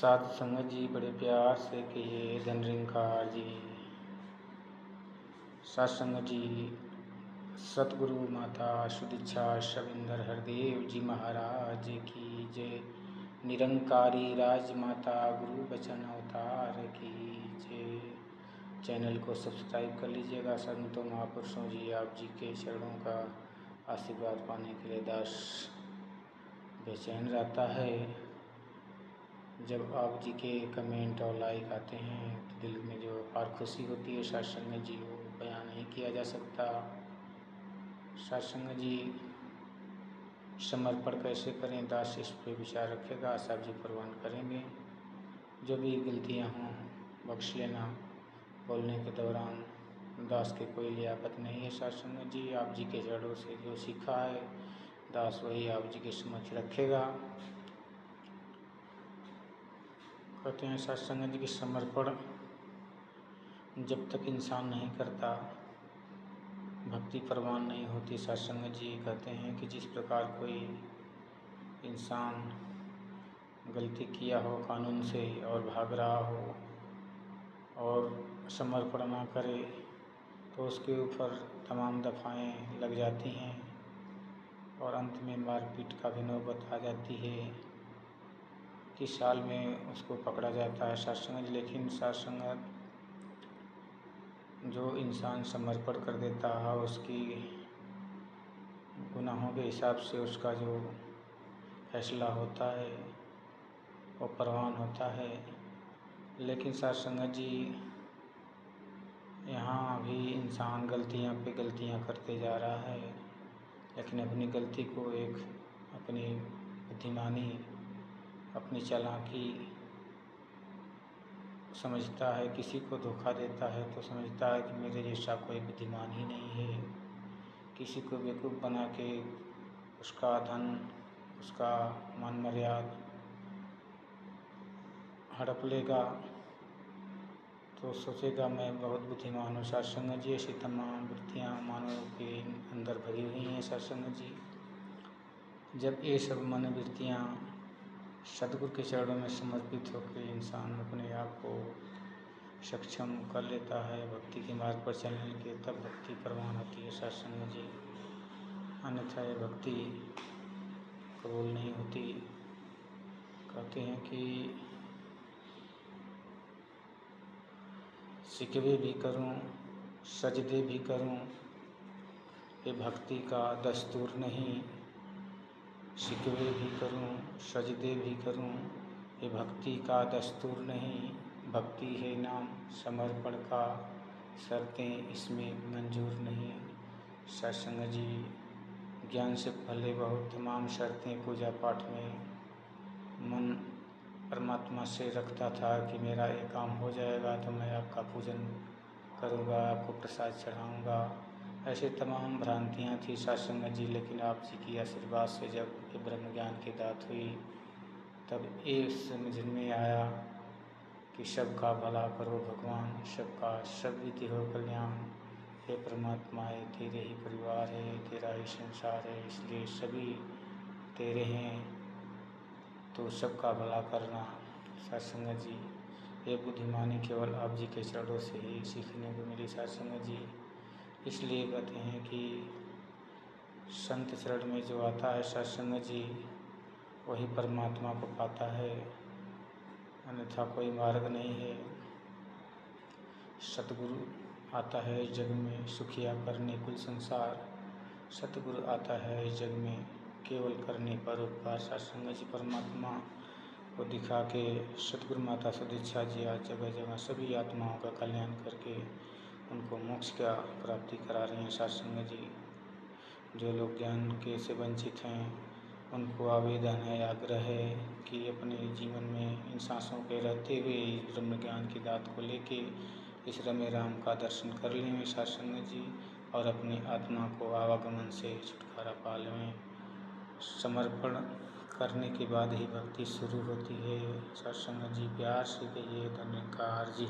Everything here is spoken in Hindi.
साध संगत जी बड़े प्यार से कहिए धन निरंकार जी। साध संगत जी, सतगुरु माता सुदीक्षा शविंदर हरदेव जी महाराज की जय। निरंकारी राजमाता गुरु बचन अवतार की जय। चैनल को सब्सक्राइब कर लीजिएगा। संतों महापुरुषों जी आप जी के चरणों का आशीर्वाद पाने के लिए दास बेचैन रहता है। जब आप जी के कमेंट और लाइक आते हैं तो दिल में जो अपार खुशी होती है सत्संग जी, वो बयान नहीं किया जा सकता। सत्संग जी, समर्पण कैसे करें दास, इस पे विचार रखेगा। साहब जी प्रवान करेंगे। जो भी गलतियां हों बख्श लेना। बोलने के दौरान दास के कोई लियाकत नहीं है। सत्संग जी, आप जी के जड़ों से जो सीखा है दास वही आप जी के समक्ष रखेगा। कहते हैं सत्संग जी की समर्पण जब तक इंसान नहीं करता भक्ति प्रवान नहीं होती। सत्संग जी कहते हैं कि जिस प्रकार कोई इंसान गलती किया हो कानून से और भाग रहा हो और समर्पण ना करे तो उसके ऊपर तमाम दफ़ाएं लग जाती हैं और अंत में मारपीट का भी नौबत आ जाती है कि साल में उसको पकड़ा जाता है सत्संग। लेकिन सत्संग जो इंसान समर्पण कर देता है उसकी गुनाहों के हिसाब से उसका जो फैसला होता है वो परवान होता है। लेकिन सत्संग जी, यहाँ भी इंसान गलतियाँ पे गलतियाँ करते जा रहा है, लेकिन अपनी गलती को एक अपनी बुद्धिमानी अपनी चालाकी समझता है। किसी को धोखा देता है तो समझता है कि मेरे जैसा कोई बुद्धिमान ही नहीं है। किसी को बेवकूफ़ बना के उसका धन उसका मान मर्यादा हड़प लेगा तो सोचेगा मैं बहुत बुद्धिमान हूँ। सत्संग जी, ऐसी तमाम वृत्तियाँ मानव के अंदर भरी हुई हैं। सत्संग जी, जब ये सब मनोवृत्तियाँ सतगुरु के चरणों में समर्पित होकर इंसान अपने आप को सक्षम कर लेता है भक्ति के मार्ग पर चलने के, तब भक्ति प्रवान होती है। सत्संग जी, अन्यथा ये भक्ति कबूल नहीं होती। कहते हैं कि सिकवे भी करूं सजदे भी करूं ये भक्ति का दस्तूर नहीं। सिकवे भी करूं सजदे भी करूं ये भक्ति का दस्तूर नहीं। भक्ति है नाम समर्पण का, शर्तें इसमें मंजूर नहीं। सत्संग जी, ज्ञान से पहले बहुत तमाम शर्तें पूजा पाठ में मन परमात्मा से रखता था कि मेरा ये काम हो जाएगा तो मैं आपका पूजन करूँगा, आपको प्रसाद चढ़ाऊँगा। ऐसे तमाम भ्रांतियाँ थी सत्संग जी। लेकिन आप जी की आशीर्वाद से जब ये ब्रह्म ज्ञान की दात हुई तब ये समझ में आया कि सबका भला करो भगवान, सबका सद्विधि हो कल्याण। हे परमात्मा, ये तेरे ही परिवार है, तेरा ही संसार है, इसलिए सभी तेरे हैं तो सबका भला करना। सत्संग जी, ये बुद्धिमानी केवल आप जी के चरणों से ही सीखने को मिली। सत्संग जी, इसलिए कहते हैं कि संत चरण में जो आता है सत्संग जी वही परमात्मा को पाता है, अन्यथा कोई मार्ग नहीं है। सतगुरु आता है इस जग में सुखिया करने कुल संसार। सतगुरु आता है इस जग में केवल करने पर उपकार। सत्संग जी, परमात्मा को दिखा के सतगुरु माता सुदीक्षा जी आज जगह जगह सभी आत्माओं का कल्याण करके उनको मोक्ष का प्राप्ति करा रही हैं। सत्संग जी, जो लोग ज्ञान के से वंचित हैं उनको आवेदन है, आग्रह है कि अपने जीवन में इन सांसों के रहते हुए ब्रह्म ज्ञान की दात को लेके इस रमे राम का दर्शन कर लें सत्संग जी, और अपनी आत्मा को आवागमन से छुटकारा पा लें। समर्पण करने के बाद ही भक्ति शुरू होती है। सत्संग जी, प्यार से कहिए धन्यकार जी।